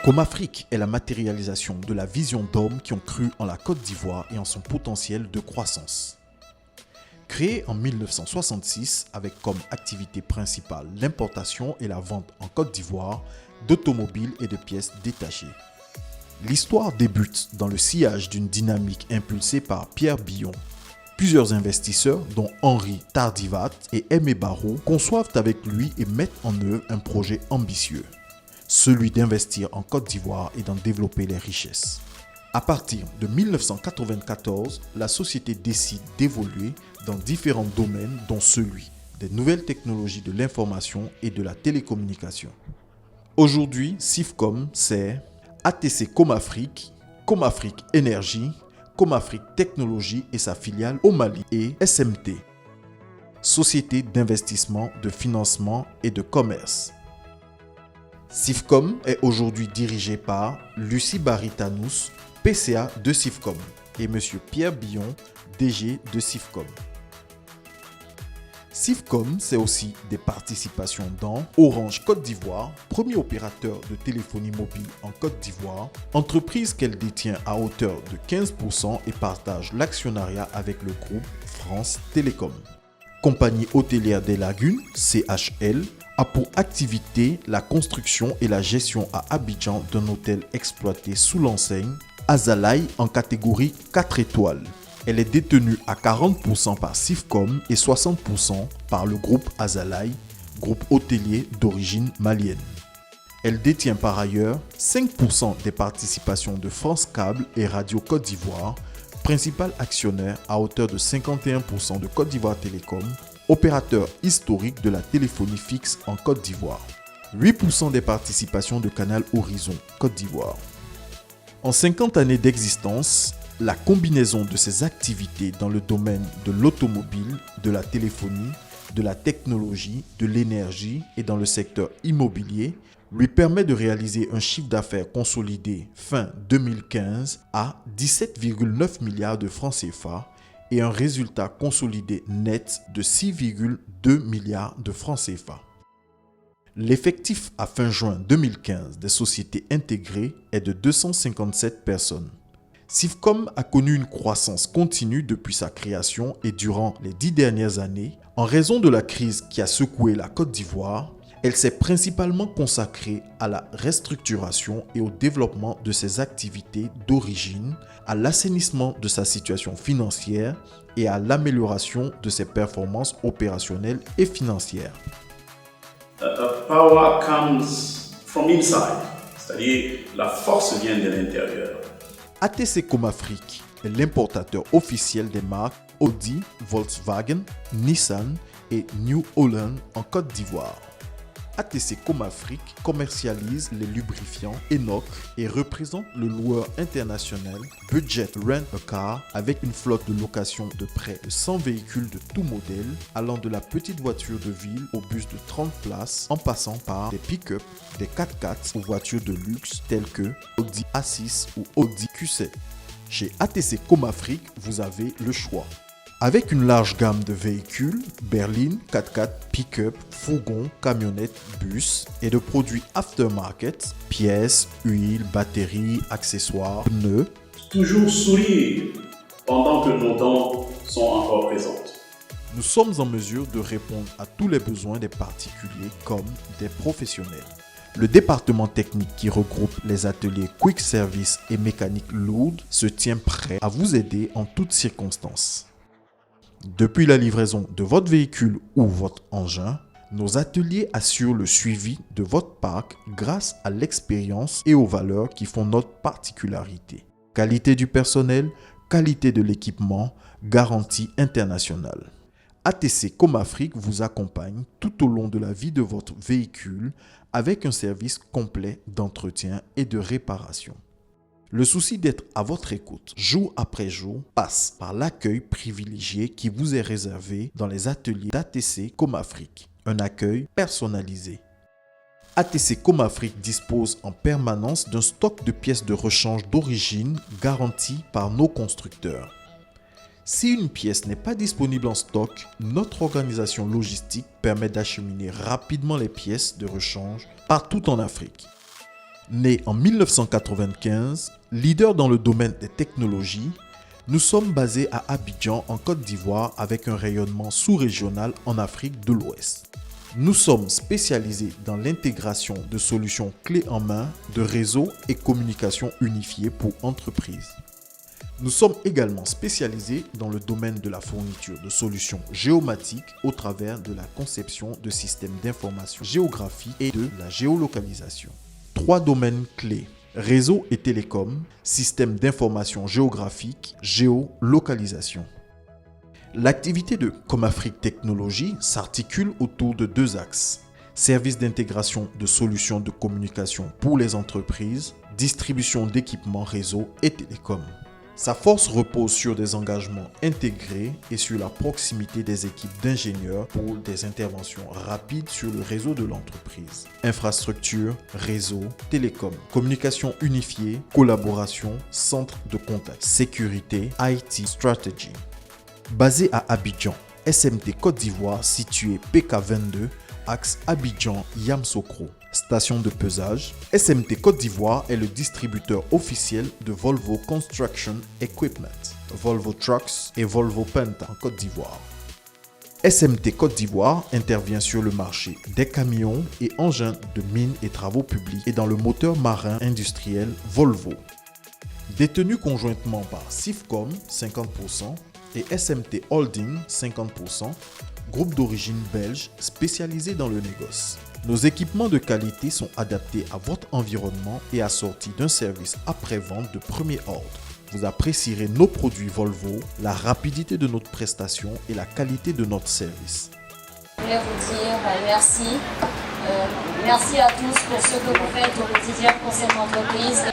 Comafrique est la matérialisation de la vision d'hommes qui ont cru en la Côte d'Ivoire et en son potentiel de croissance. Créé en 1966 avec comme activité principale l'importation et la vente en Côte d'Ivoire d'automobiles et de pièces détachées. L'histoire débute dans le sillage d'une dynamique impulsée par Pierre Billon. Plusieurs investisseurs, dont Henri Tardivat et Aimé Barrault, conçoivent avec lui et mettent en œuvre un projet ambitieux, celui d'investir en Côte d'Ivoire et d'en développer les richesses. À partir de 1994, la société décide d'évoluer dans différents domaines, dont celui des nouvelles technologies de l'information et de la télécommunication. Aujourd'hui, Cifcom, c'est ATC Comafrique, Comafrique Énergie, Comafrique Technologie et sa filiale au Mali et SMT, Société d'investissement, de financement et de commerce. Cifcom est aujourd'hui dirigé par Lucie Baritanous, PCA de Cifcom, et M. Pierre Billon, DG de Cifcom. Cifcom, c'est aussi des participations dans Orange Côte d'Ivoire, premier opérateur de téléphonie mobile en Côte d'Ivoire, entreprise qu'elle détient à hauteur de 15% et partage l'actionnariat avec le groupe France Télécom. Compagnie hôtelière des Lagunes, CHL, a pour activité la construction et la gestion à Abidjan d'un hôtel exploité sous l'enseigne Azalaï en catégorie 4 étoiles. Elle est détenue à 40% par Cifcom et 60% par le groupe Azalaï, groupe hôtelier d'origine malienne. Elle détient par ailleurs 5% des participations de France Câble et Radio Côte d'Ivoire, principal actionnaire à hauteur de 51% de Côte d'Ivoire Télécom, opérateur historique de la téléphonie fixe en Côte d'Ivoire. 8% des participations de Canal Horizon Côte d'Ivoire. En 50 années d'existence, la combinaison de ces activités dans le domaine de l'automobile, de la téléphonie, de la technologie, de l'énergie et dans le secteur immobilier lui permet de réaliser un chiffre d'affaires consolidé fin 2015 à 17,9 milliards de francs CFA et un résultat consolidé net de 6,2 milliards de francs CFA. L'effectif à fin juin 2015 des sociétés intégrées est de 257 personnes. Cifcom a connu une croissance continue depuis sa création et durant les 10 dernières années. En raison de la crise qui a secoué la Côte d'Ivoire, elle s'est principalement consacrée à la restructuration et au développement de ses activités d'origine, à l'assainissement de sa situation financière et à l'amélioration de ses performances opérationnelles et financières. Power comes from inside, c'est-à-dire la force vient de l'intérieur. ATC Comafrique est l'importateur officiel des marques Audi, Volkswagen, Nissan et New Holland en Côte d'Ivoire. ATC Comafrique commercialise les lubrifiants Enoch et représente le loueur international Budget Rent a Car avec une flotte de location de près de 100 véhicules de tout modèle, allant de la petite voiture de ville au bus de 30 places en passant par des pick-up, des 4x4 aux voitures de luxe telles que Audi A6 ou Audi Q7. Chez ATC Comafrique, vous avez le choix. Avec une large gamme de véhicules, berlines, 4x4, pick-up, fourgons, camionnettes, bus et de produits aftermarket, pièces, huiles, batteries, accessoires, pneus. Toujours sourire pendant que nos dents sont encore présentes. Nous sommes en mesure de répondre à tous les besoins des particuliers comme des professionnels. Le département technique qui regroupe les ateliers Quick Service et mécanique lourde se tient prêt à vous aider en toutes circonstances. Depuis la livraison de votre véhicule ou votre engin, nos ateliers assurent le suivi de votre parc grâce à l'expérience et aux valeurs qui font notre particularité. Qualité du personnel, qualité de l'équipement, garantie internationale. ATC Comafrique vous accompagne tout au long de la vie de votre véhicule avec un service complet d'entretien et de réparation. Le souci d'être à votre écoute jour après jour passe par l'accueil privilégié qui vous est réservé dans les ateliers d'ATC Comafrique, un accueil personnalisé. ATC Comafrique dispose en permanence d'un stock de pièces de rechange d'origine garanti par nos constructeurs. Si une pièce n'est pas disponible en stock, notre organisation logistique permet d'acheminer rapidement les pièces de rechange partout en Afrique. Né en 1995, leader dans le domaine des technologies, nous sommes basés à Abidjan en Côte d'Ivoire avec un rayonnement sous-régional en Afrique de l'Ouest. Nous sommes spécialisés dans l'intégration de solutions clés en main de réseaux et communications unifiées pour entreprises. Nous sommes également spécialisés dans le domaine de la fourniture de solutions géomatiques au travers de la conception de systèmes d'information géographique et de la géolocalisation. 3 domaines clés: réseau et télécom, système d'information géographique, géolocalisation. L'activité de Comafrique Technologies s'articule autour de 2 axes: services d'intégration de solutions de communication pour les entreprises, distribution d'équipements réseau et télécom. Sa force repose sur des engagements intégrés et sur la proximité des équipes d'ingénieurs pour des interventions rapides sur le réseau de l'entreprise. Infrastructure, réseau, télécom, communication unifiée, collaboration, centre de contact, sécurité, IT, strategy. Basé à Abidjan, SMT Côte d'Ivoire situé PK22, axe Abidjan-Yamsokro. Station de pesage, SMT Côte d'Ivoire est le distributeur officiel de Volvo Construction Equipment, Volvo Trucks et Volvo Penta en Côte d'Ivoire. SMT Côte d'Ivoire intervient sur le marché des camions et engins de mines et travaux publics et dans le moteur marin industriel Volvo. Détenu conjointement par Sifcom 50% et SMT Holding 50%, groupe d'origine belge spécialisé dans le négoce. Nos équipements de qualité sont adaptés à votre environnement et assortis d'un service après-vente de premier ordre. Vous apprécierez nos produits Volvo, la rapidité de notre prestation et la qualité de notre service. Je voulais vous dire merci. Merci à tous pour ce que vous faites au quotidien pour cette entreprise.